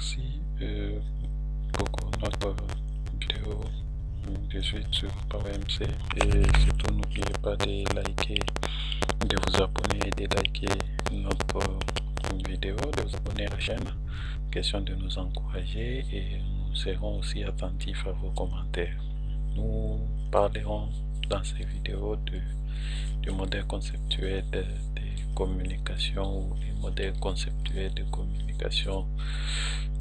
merci pour notre vidéo de suite sur PowerMC. Et surtout, n'oubliez pas de liker, de vous abonner et de liker notre vidéo, de vous abonner à la chaîne. Question de nous encourager et nous serons aussi attentifs à vos commentaires. Nous parlerons dans ces vidéos du modèle conceptuel de communication ou du modèle conceptuel de communication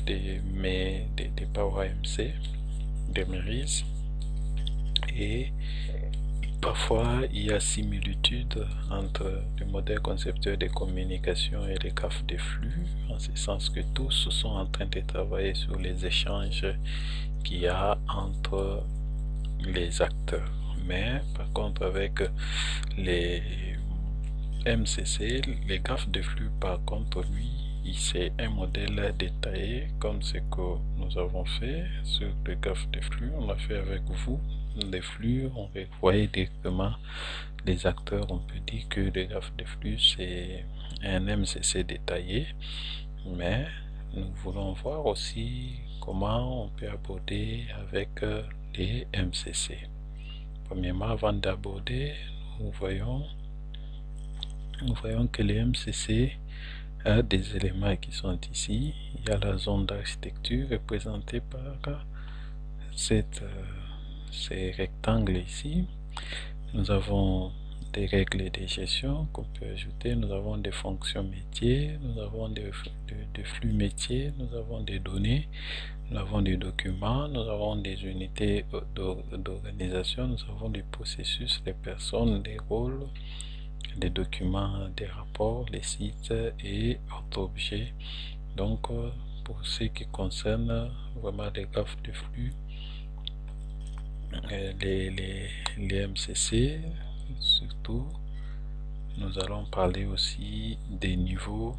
de PowerMC, de Merise. Et parfois il y a similitude entre le modèle conceptuel de communication et les graphes de flux, en ce sens que tous sont en train de travailler sur les échanges qu'il y a entre les acteurs. Mais par contre, avec les MCC, les graphes de flux, par contre, lui, c'est un modèle détaillé comme ce que nous avons fait sur les graphes de flux. On l'a fait avec vous. Les flux, on voyait directement les acteurs. On peut dire que le graphe de flux, c'est un MCC détaillé, mais nous voulons voir aussi comment on peut aborder avec les MCC. Premièrement, avant d'aborder, nous voyons que les MCC a des éléments qui sont ici. Il y a la zone d'architecture représentée par ces rectangles ici. Nous avons des règles de gestion qu'on peut ajouter. Nous avons des fonctions métiers, nous avons des flux métiers, nous avons des données, nous avons des documents, nous avons des unités d'organisation, nous avons des processus, des personnes, des rôles, des documents, des rapports, les sites et autres objets. Donc pour ce qui concerne vraiment les graphes de flux, les MCC surtout, nous allons parler aussi des niveaux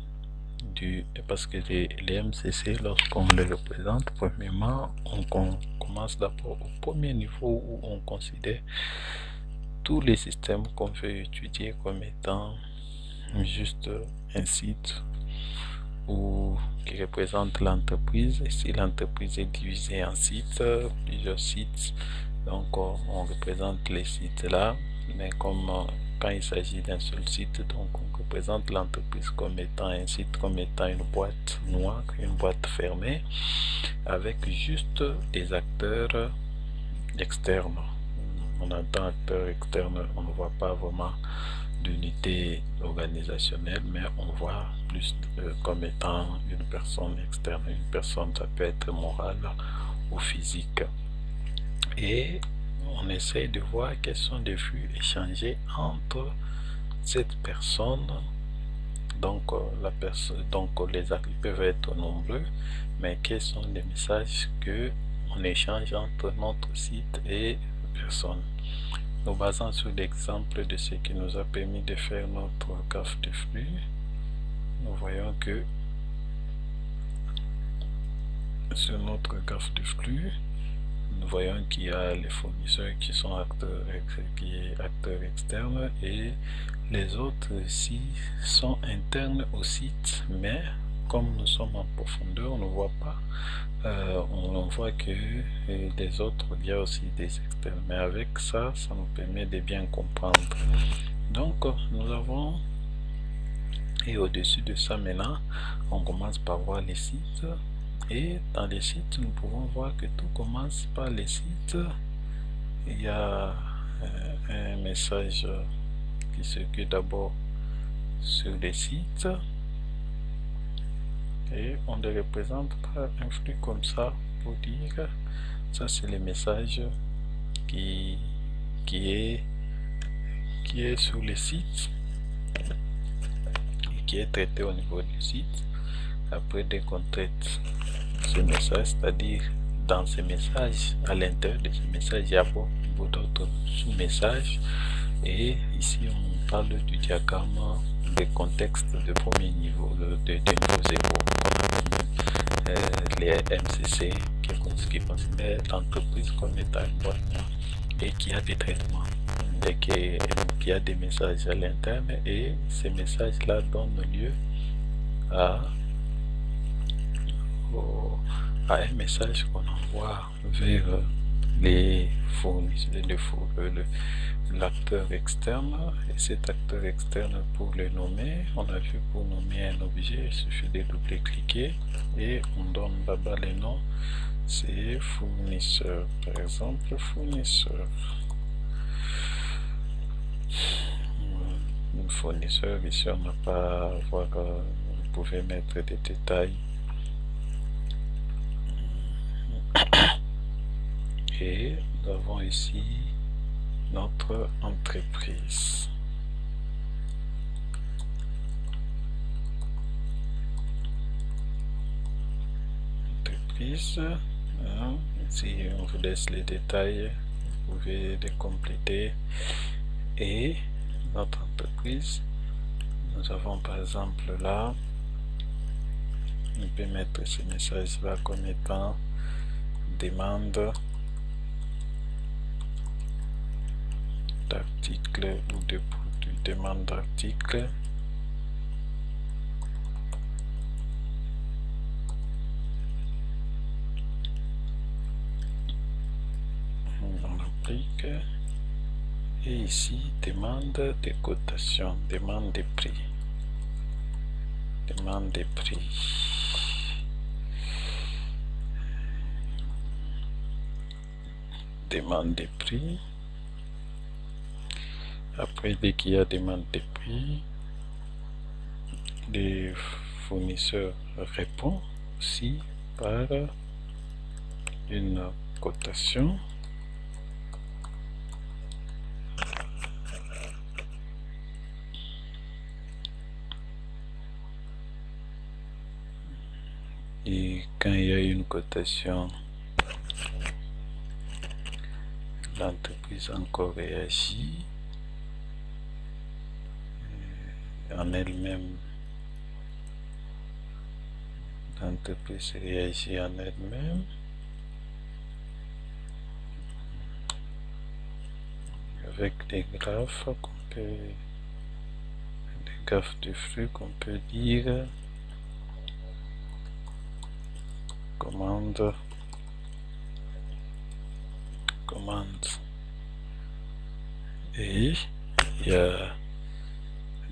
parce que les MCC, lorsqu'on les représente, premièrement on commence d'abord au premier niveau où on considère tous les systèmes qu'on veut étudier comme étant juste un site ou qui représente l'entreprise. Si l'entreprise est divisée en sites, plusieurs sites, donc on représente les sites là, mais comme quand il s'agit d'un seul site, donc on représente l'entreprise comme étant un site, comme étant une boîte noire, une boîte fermée, avec juste des acteurs externes. On entend acteurs externes, on ne voit pas vraiment d'unité organisationnelle, mais on voit plus comme étant une personne externe. Une personne, ça peut être morale ou physique. Et on essaie de voir quels sont les flux échangés entre cette personne. Donc, les actes peuvent être nombreux, mais quels sont les messages que on échange entre notre site et personne. Nous basons sur l'exemple de ce qui nous a permis de faire notre graphe de flux. Nous voyons que sur notre graphe de flux, nous voyons qu'il y a les fournisseurs qui sont acteurs externes et les autres ici sont internes au site, mais comme nous sommes en profondeur, on ne voit pas. On voit que des autres, il y a aussi des externes, mais avec ça, ça nous permet de bien comprendre. Donc nous avons, et au-dessus de ça maintenant, on commence par voir les sites. Et dans les sites, nous pouvons voir que tout commence par les sites. Il y a un message qui circule d'abord sur les sites et on le représente par un flux comme ça pour dire ça c'est le message qui est sur les sites et qui est traité au niveau du site. Après, dès qu'on traite ce message, c'est-à-dire dans ce message, à l'intérieur de ce message, il y a beaucoup d'autres sous-messages. Et ici, on parle du diagramme des contextes de premier niveau, de niveau 0, qu'on appelle les MCC, qui considèrent l'entreprise comme étant une boîte et qui a des traitements, et qui a des messages à l'interne, et ces messages-là donnent lieu à un message qu'on envoie vers les fournisseurs, l'acteur externe. Et cet acteur externe, pour le nommer, on a vu, pour nommer un objet, il suffit de double-cliquer et on donne là-bas les noms. C'est fournisseur, par exemple, fournisseur. Fournisseur, ici on n'a pas à voir, vous pouvez mettre des détails. Et nous avons ici notre entreprise. Entreprise, hein, si on vous laisse les détails, vous pouvez les compléter. Et notre entreprise, nous avons par exemple là, on peut mettre ce message là comme étant demande d'article ou de produit, demande d'article. On applique. Et ici, demande de cotation, demande de prix. Demande de prix. Demande de prix. Après, dès qu'il y a demande de prix, le fournisseur répond aussi par une cotation. Et quand il y a une cotation, l'entreprise encore réagit en elle-même. L'entreprise réagit en elle-même. Avec des graphes qu'on peut, des graphes de flux qu'on peut dire commande. Et il y a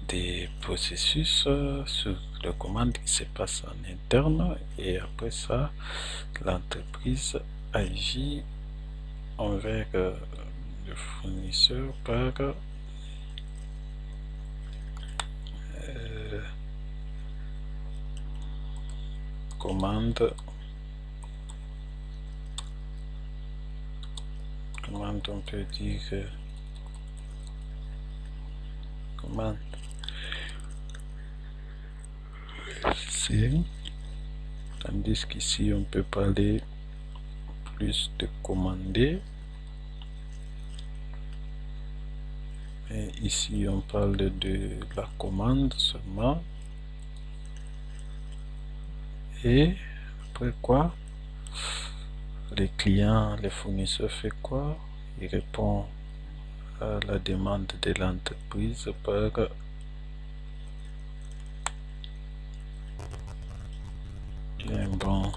des processus sur la commande qui se passe en interne, et après ça, l'entreprise agit envers le fournisseur par commande. On peut dire commande C, tandis qu'ici on peut parler plus de commander, et ici on parle de la commande seulement. Et après quoi, les clients, les fournisseurs fait quoi? Il répond à la demande de l'entreprise par un bon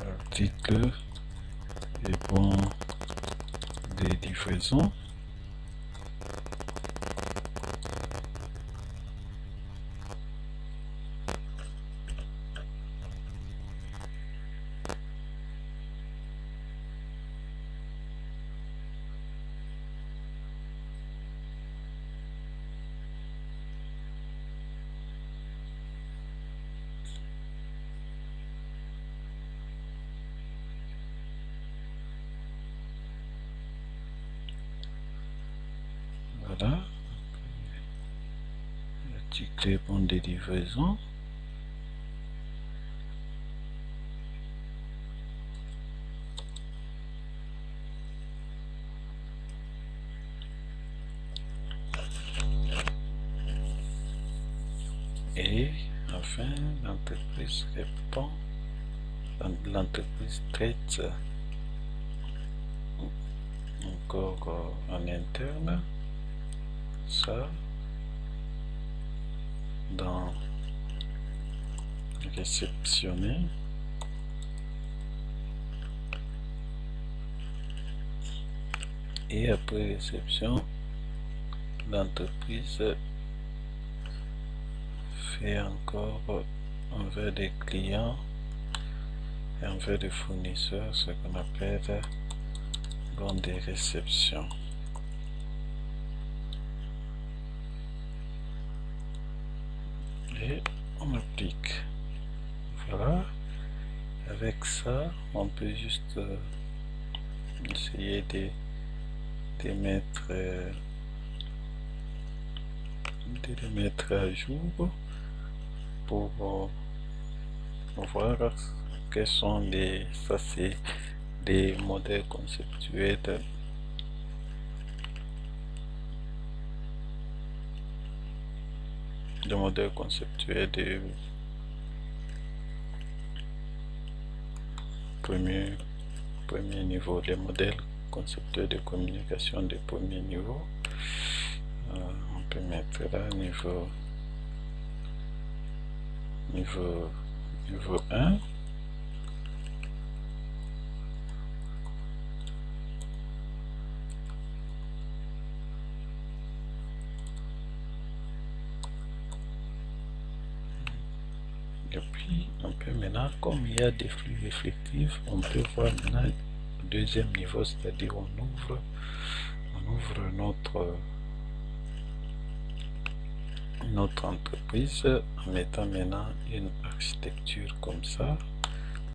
article et bon de livraison. Voilà, article bon de livraison. Et enfin, l'entreprise répond, l'entreprise traite encore en interne ça dans réceptionner. Et après réception, l'entreprise fait encore envers des clients et envers des fournisseurs ce qu'on appelle bon des réceptions. Et on applique. Voilà. Avec ça, on peut juste essayer de mettre les mettre à jour pour voir quels sont les, ça c'est des modèles conceptuels de premier niveau, les modèles conceptuels de communication de premier niveau. On peut mettre là niveau 1. Et puis on peut maintenant, comme il y a des flux effectifs, on peut voir maintenant le deuxième niveau, c'est-à-dire on ouvre notre entreprise en mettant maintenant une architecture comme ça.